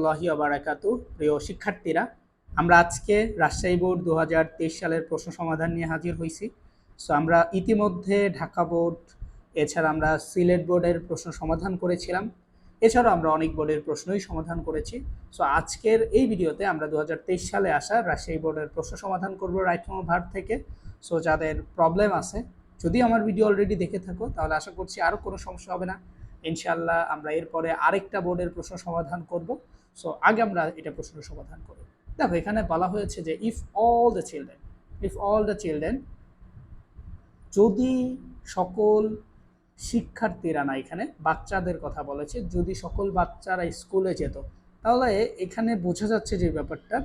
আল্লাহি বারাকাতু। প্রিয় শিক্ষার্থীরা, আমরা আজকে রাজশাহী বোর্ড 2023 সালের প্রশ্ন সমাধান নিয়ে হাজির হয়েছি। সো আমরা ইতিমধ্যে ঢাকা বোর্ড, এছাড়া আমরা সিলেট বোর্ডের প্রশ্ন সমাধান করেছিলাম, এছাড়াও আমরা অনেক বোর্ডের প্রশ্নই সমাধান করেছি। সো আজকের এই ভিডিওতে আমরা 2023 সালে আসা রাজশাহী বোর্ডের প্রশ্ন সমাধান করব রাইট ফ্রম ভার্ব থেকে। সো যাদের প্রবলেম আছে, যদি আমার ভিডিও অলরেডি দেখে থাকো, তাহলে আশা করছি আরও কোনো সমস্যা হবে না। ইনশাআল্লাহ আমরা এরপরে আরেকটা বোর্ডের প্রশ্ন সমাধান করব। সো আগে আমরা এটা প্রশ্ন সমাধান করি। দেখো, এখানে বলা হয়েছে যে ইফ অল দ্য চিলড্রেন, যদি সকল শিক্ষার্থীরা, না, এখানে বাচ্চাদের কথা বলেছে, যদি সকল বাচ্চারা স্কুলে যেত, তাহলে এখানে বোঝা যাচ্ছে যে ব্যাপারটা,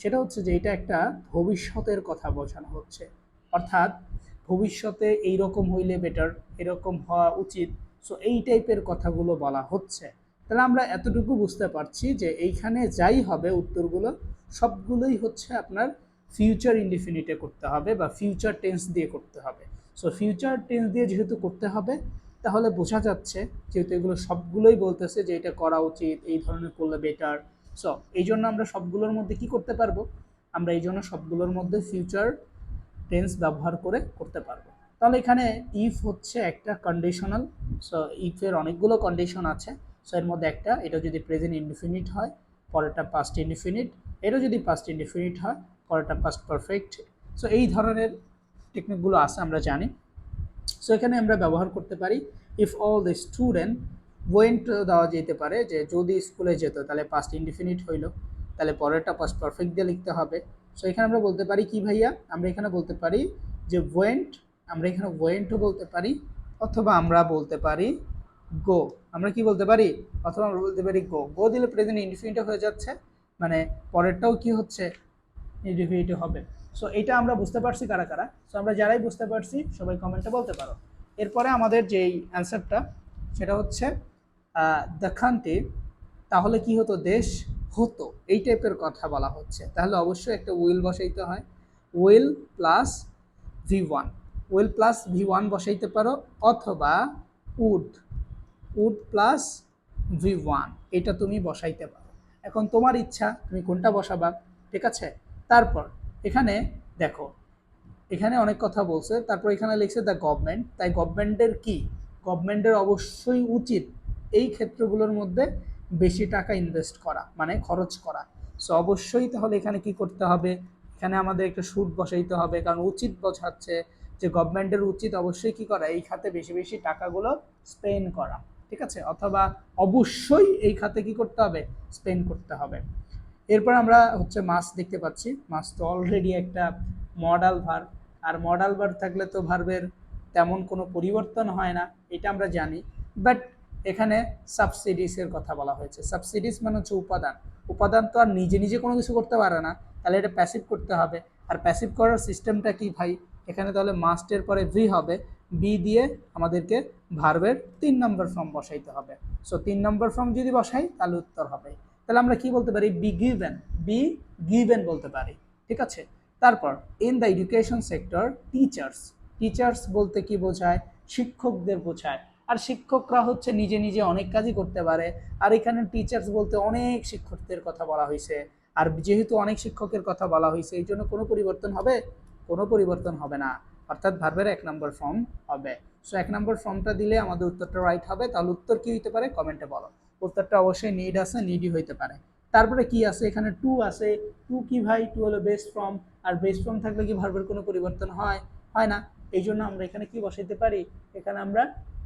সেটা হচ্ছে যে এটা একটা ভবিষ্যতের কথা বোঝানো হচ্ছে। অর্থাৎ ভবিষ্যতে এইরকম হইলে বেটার, এরকম হওয়া উচিত। সো এই টাইপের কথাগুলো বলা হচ্ছে। তাহলে আমরা এতটুকু বুঝতে পারছি যে এইখানে যাই হবে উত্তরগুলো সবগুলোই হচ্ছে আপনার ফিউচার ইনডিফিনিটে করতে হবে বা ফিউচার টেন্স দিয়ে করতে হবে। সো ফিউচার টেন্স দিয়ে যেহেতু করতে হবে, তাহলে বোঝা যাচ্ছে যেহেতু এগুলো সবগুলোই বলতেছে যে এটা করা উচিত, এই ধরনের করলে বেটার। সো এই জন্য আমরা সবগুলোর মধ্যে কি করতে পারবো, আমরা এই জন্য সবগুলোর মধ্যে ফিউচার টেন্স ব্যবহার করে করতে পারবো। তাহলে এখানে ইফ হচ্ছে একটা কন্ডিশনাল। সো ইফের অনেকগুলো কন্ডিশন আছে। সো এর মধ্যে একটা, এটা যদি প্রেজেন্ট ইনডিফিনিট হয়, পরেরটা পাস্ট ইনডিফিনিট, এটা যদি পাস্ট ইনডিফিনিট হয়, পরেরটা পাস্ট পারফেক্ট। সো এই ধরনের টেকনিকগুলো আছে, আমরা জানি। সো এখানে আমরা ব্যবহার করতে পারি if all the student went, দেওয়া যেতে পারে যে যদি স্কুলে যেত, তাহলে পাস্ট ইনডিফিনিট হইল, তাহলে পরেরটা পাস্ট পারফেক্ট দিয়ে লিখতে হবে। সো এখানে আমরা বলতে পারি কি ভাইয়া, আমরা এখানে বলতে পারি যে ওয়েন্ট, আমরা এখানে ওয়েন্টও বলতে পারি, অথবা আমরা বলতে পারি গো। আমরা কি বলতে পারি, অথবা আমরা বলতে পারি গো। গো দিলে প্রেজেন্ট ইনডিফিনিট হয়ে যাচ্ছে, মানে পরেরটাও কি হচ্ছে, ইনডিফিনিট হবে। সো এটা আমরা বুঝতে পারছি কারা কারা? সো আমরা যারাই বুঝতে পারছি সবাই কমেন্টে বলতে পারো। এরপরে আমাদের যেই অ্যান্সারটা, সেটা হচ্ছে দ্য কান্ট্রি, তাহলে কি হতো, দেশ হতো, এই টাইপের কথা বলা হচ্ছে। তাহলে অবশ্যই একটা উইল বসাইতে হয়, will plus V1, will plus V1 বসাইতে পারো, অথবা উড, উড প্লাস V1, এটা তুমি বসাইতে পারো। এখন তোমার ইচ্ছা তুমি কোনটা বসাবা, ঠিক আছে। তারপর এখানে দেখো, এখানে অনেক কথা বলছে, তারপর এখানে লিখছে দ্য গভর্নমেন্ট, তাই গভর্নমেন্টের কি, গভর্নমেন্টের অবশ্যই উচিত এই ক্ষেত্রগুলোর মধ্যে বেশি টাকা ইনভেস্ট করা, মানে খরচ করা। সো অবশ্যই তাহলে এখানে কি করতে হবে, এখানে আমাদের একটা সুদ বসাইতে হবে, কারণ উচিত বোঝাচ্ছে যে গভর্নমেন্টের উচিত অবশ্যই কি করা, এই খাতে বেশি বেশি টাকাগুলো স্পেন্ড করা, ঠিক আছে, অথবা অবশ্যই এই খাতে কি করতে হবে, স্পেন্ড করতে হবে। এরপর আমরা হচ্ছে মাস দেখতে পাচ্ছি। মাস তো অলরেডি একটা মডাল ভার্ব, আর মডাল ভার্ব থাকলে তো ভার্বের তেমন কোনো পরিবর্তন হয় না, এটা আমরা জানি। বাট এখানে সাবসিডিসের কথা বলা হয়েছে। সাবসিডিস মানে হচ্ছে উপাদান। উপাদান তো আর নিজে নিজে কোনো কিছু করতে পারে না, তাহলে এটা প্যাসিভ করতে হবে। আর প্যাসিভ করার সিস্টেমটা কি ভাই, এখানে তাহলে মাস্টের পরে ভি হবে, বি দিয়ে আমাদেরকে ভার্বের 3 নম্বর ফর্ম বসাইতে হবে। সো 3 নম্বর ফর্ম যদি বসাই তাহলে উত্তর হবে। তাহলে আমরা কি বলতে পারি, বি গিভেন বলতে পারি, ঠিক আছে। তারপর in the education sector teachers, teachers বলতে কি বোঝায়, শিক্ষকদের বোঝায়। আর শিক্ষকরা হচ্ছে নিজে নিজে অনেক কাজই করতে পারে, আর এখানে টিচার্স বলতে অনেক শিক্ষকদের কথা বলা হয়েছে। আর যেহেতু অনেক শিক্ষকের কথা বলা হয়েছে, এই জন্য কোনো পরিবর্তন হবে, কোনো পরিবর্তন হবে না, অর্থাৎ ভার্বের 1 নম্বর ফর্ম হবে। সো 1 নম্বর ফর্মটা দিলে আমাদের উত্তরটা রাইট হবে। তাহলে উত্তর কি হইতে পারে, কমেন্টে বলো। উত্তরটা অবশ্যই নিড আছে, নিডই হইতে পারে। তারপরে কি আছে, এখানে টু আছে। টু কি ভাই, টু হলো বেস্ট ফর্ম, আর বেস্ট ফর্ম থাকলে কি ভার্বের কোনো পরিবর্তন হয়, হয় না। এই জন্য আমরা এখানে কি বসাইতে পারি, এখানে আমরা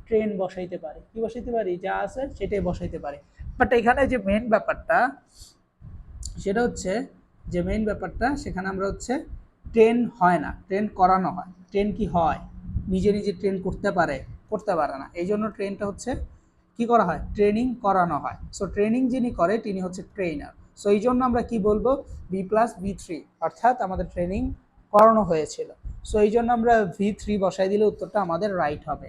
ট্রেন বসাইতে পারি, কি বসাইতে পারি, যা আছে সেটাই বসাইতে পারি। বাট এখানে যে মেইন ব্যাপারটা, সেটা হচ্ছে যে মেইন ব্যাপারটা, সেখানে আমরা হচ্ছে ট্রেন হয় না, ট্রেন করানো হয়। ট্রেন কি হয়, নিজে নিজে ট্রেন করতে পারে, করতে পারে না। এই জন্য ট্রেনটা হচ্ছে কি করা হয়, ট্রেনিং করানো হয়। সো ট্রেনিং যিনি করে তিনি হচ্ছে ট্রেনার। সো এই জন্য আমরা কি বলবো, B+V3, অর্থাৎ আমাদের ট্রেনিং করানো হয়েছিল। সো এই জন্য আমরা V3 বসাই দিলে উত্তরটা আমাদের রাইট হবে।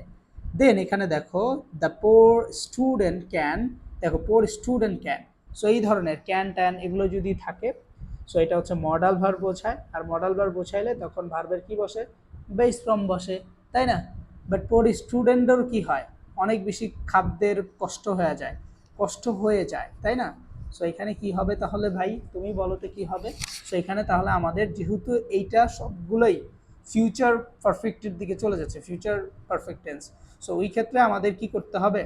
দেন এখানে দেখো দ্য পোর স্টুডেন্ট ক্যান, দেখো পোর স্টুডেন্ট ক্যান। সো এই ধরনের ক্যান ট্যান এগুলো যদি থাকে, সো এটা হচ্ছে মডাল ভার্ব বোঝায়। আর মডাল ভার্ব বোঝাইলে তখন ভার্বের কি বসে, বেস ফর্ম বসে, তাই না। বাট পোর স্টুডেন্টের কি হয়, অনেক বেশি খাদ্যের কষ্ট হয়ে যায়, কষ্ট হয়ে যায়, তাই না। সো এখানে কি হবে তাহলে ভাই, তুমি বলো তো কি হবে? সো এখানে তাহলে আমাদের যেহেতু এইটা সবগুলোই ফিউচার পারফেক্টের দিকে চলে যাচ্ছে, ফিউচার পারফেক্ট টেন্স, সো ওই ক্ষেত্রে আমাদের কি করতে হবে?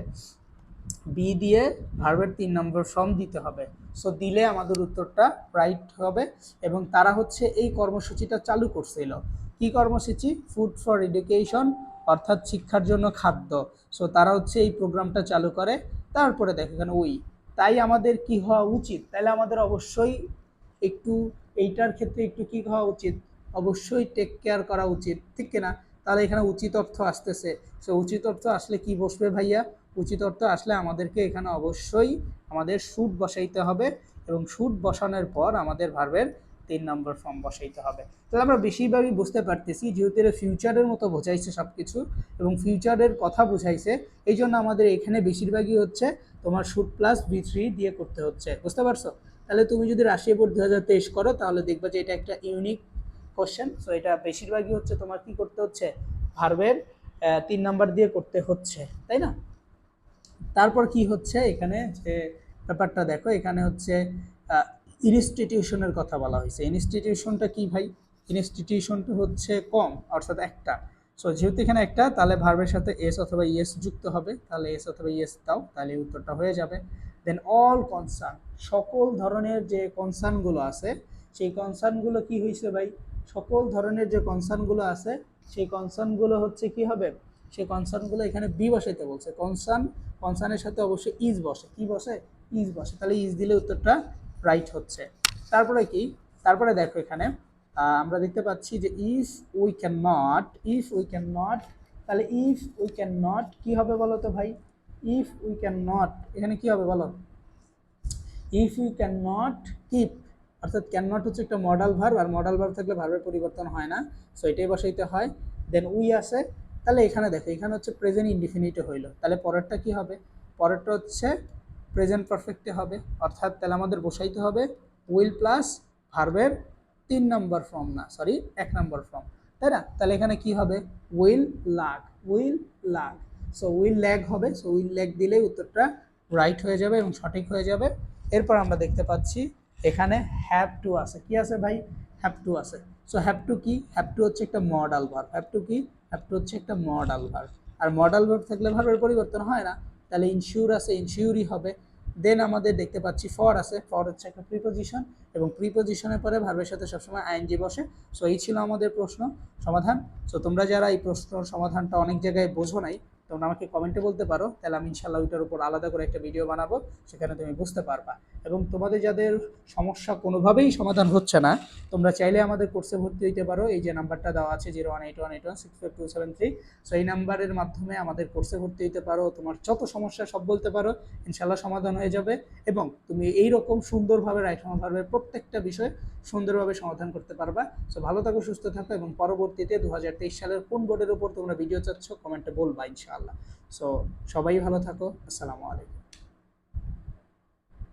বি দিয়ে ভার্বের 3 নম্বর ফর্ম দিতে হবে। সো দিলে আমাদের উত্তরটা রাইট হবে। এবং তারা হচ্ছে এই কর্মসূচিটা চালু করছিল। কি কর্মসূচি? ফুড ফর এডুকেশন, অর্থাৎ শিক্ষার জন্য খাদ্য। সো তারা হচ্ছে এই প্রোগ্রামটা চালু করে। তারপরে দেখো এখানে ওই, তাই আমাদের কি হওয়া উচিত? তাহলে আমাদের অবশ্যই একটু এইটার ক্ষেত্রে একটু কি হওয়া উচিত? অবশ্যই টেক কেয়ার করা উচিত, ঠিক কিনা? তাহলে এখানে উচিত অর্থ আসতেছে। সো উচিত অর্থ আসলে কি বসবে ভাইয়া? উচিত অর্থ আসলে আমাদেরকে এখানে অবশ্যই আমাদের শুড বসাইতে হবে, এবং শুড বসানোর পর আমাদের ভার্বের 3 নম্বর ফর্ম বসাইতে হবে। তাহলে আমরা বেশিরভাগই বুঝতে পারতেছি, যেহেতু এরা ফিউচারের মতো বোঝাইছে সব কিছু এবং ফিউচারের কথা বুঝাইছে, এই জন্য আমাদের এখানে বেশিরভাগই হচ্ছে তোমার শুড প্লাস V3 দিয়ে করতে হচ্ছে। বুঝতে পারছো? তাহলে তুমি যদি রাশিয়া বোর্ড 2023 করো তাহলে দেখবা যে এটা একটা ইউনিক কোশ্চেন। সো এটা বেশিরভাগই হচ্ছে তোমার কি করতে হচ্ছে? ভার্বের 3 নম্বর দিয়ে করতে হচ্ছে, তাই না? তারপর কি হচ্ছে এখানে যে ব্যাপারটা দেখো, এখানে হচ্ছে ইনস্টিটিউশনের কথা বলা হয়েছে। ইনস্টিটিউশনটা কি ভাই? ইনস্টিটিউশনটা হচ্ছে কম, অর্থাৎ একটা। সো যেহেতু এখানে একটা, তাহলে ভার্বের সাথে এস অথবা ইএস যুক্ত হবে। তাহলে এস অথবা ইএস দাও, তাহলে উত্তরটা হয়ে যাবে। দেন অল কনসার্ন, সকল ধরনের যে কনসার্নগুলো আছে, সেই কনসার্নগুলো কি হয়েছে ভাই? সকল ধরনের যে কনসার্নগুলো আছে, সেই কনসার্নগুলো হচ্ছে কি হবে? সেই কনসার্নগুলো এখানে বি বসাইতে বলছে। কনসার্নের সাথে অবশ্যই ইজ বসে। কি বসে? ইজ বসে। তাহলে ইজ দিলে উত্তরটা রাইট হচ্ছে। তারপরে কি? তারপরে দেখো এখানে আমরা দেখতে পাচ্ছি যে ইফ উই ক্যান নট, তাহলে ইফ উই ক্যান নট কি হবে বলো তো ভাই? ইফ উই ক্যান নট এখানে কি হবে বলো? If you can not keep, অর্থাৎ ক্যান নট হচ্ছে একটা মডাল ভার্ব, আর মডাল ভার্ব থাকলে ভার্বের পরিবর্তন হয় না। সো এটাই বসাইতে হয়। দেন উই আছে। তাহলে এখানে দেখো, এখানে হচ্ছে প্রেজেন্ট ইনডিফিনিটে হইলো। তাহলে পরেরটা কি হবে? পরেরটা হচ্ছে প্রেজেন্ট পারফেক্টে হবে। অর্থাৎ তাহলে আমাদের বসাইতে হবে উইল প্লাস ভার্বের 3 নম্বর ফর্ম, না সরি 1 নম্বর ফর্ম, তাই না? তাহলে এখানে কি হবে? উইল লাগ, উইল লাগ। সো উইল ল্যাগ হবে। সো উইল ল্যাগ দিলেই উত্তরটা রাইট হয়ে যাবে এবং সঠিক হয়ে যাবে। এরপর আমরা দেখতে পাচ্ছি এখানে হ্যাভ টু আছে। কি আছে ভাই? হ্যাভ টু আছে। সো হ্যাভ টু কি? হ্যাভ টু হচ্ছে একটা মডাল ভার্ব। হ্যাভ টু কি? হ্যাভ টু হচ্ছে একটা মডাল ভার্ব। আর মডাল ভার্ব থাকলে ভার্বের পরিবর্তন হয় না। তাহলে ইনশিওর আছে, ইনশিওরই হবে। দেন আমাদের দেখতে পাচ্ছি ফর আছে। ফর হচ্ছে একটা প্রিপোজিশন, এবং প্রিপোজিশনের পরে ভার্বের সাথে সবসময় আইএনজি বসে। সো এই ছিল আমাদের প্রশ্ন সমাধান। সো তোমরা যারা এই প্রশ্ন সমাধানটা অনেক জায়গায় বোঝো নাই, তোমরা আমাকে কমেন্টে বলতে পারো, তাহলে আমি ইনশাল্লাহ ওইটার উপর আলাদা করে একটা ভিডিও বানাবো, সেখানে তুমি বুঝতে পারবা। এবং তোমাদের যাদের সমস্যা কোনোভাবেই সমাধান হচ্ছে না, তোমরা চাইলে আমাদের কোর্সে ভর্তি হইতে পারো। এই যে নাম্বারটা দেওয়া আছে 018181652273, সো এই নাম্বারের মাধ্যমে আমাদের কোর্সে ভর্তি হইতে পারো। তোমার যত সমস্যা সব বলতে পারো, ইনশাল্লাহ সমাধান হয়ে যাবে। এবং তুমি এইরকম সুন্দরভাবে রাইট ভার্বের প্রত্যেকটা বিষয় সুন্দরভাবে সমাধান করতে পারবা। সো ভালো থাকো, সুস্থ থাকো, এবং পরবর্তীতে 2023 সালের কোন বোর্ডের উপর তোমরা ভিডিও চাচ্ছ কমেন্টে বলবা ইনশাআল্লাহ। সো সবাই ভালো থাকো। আসসালামু আলাইকুম।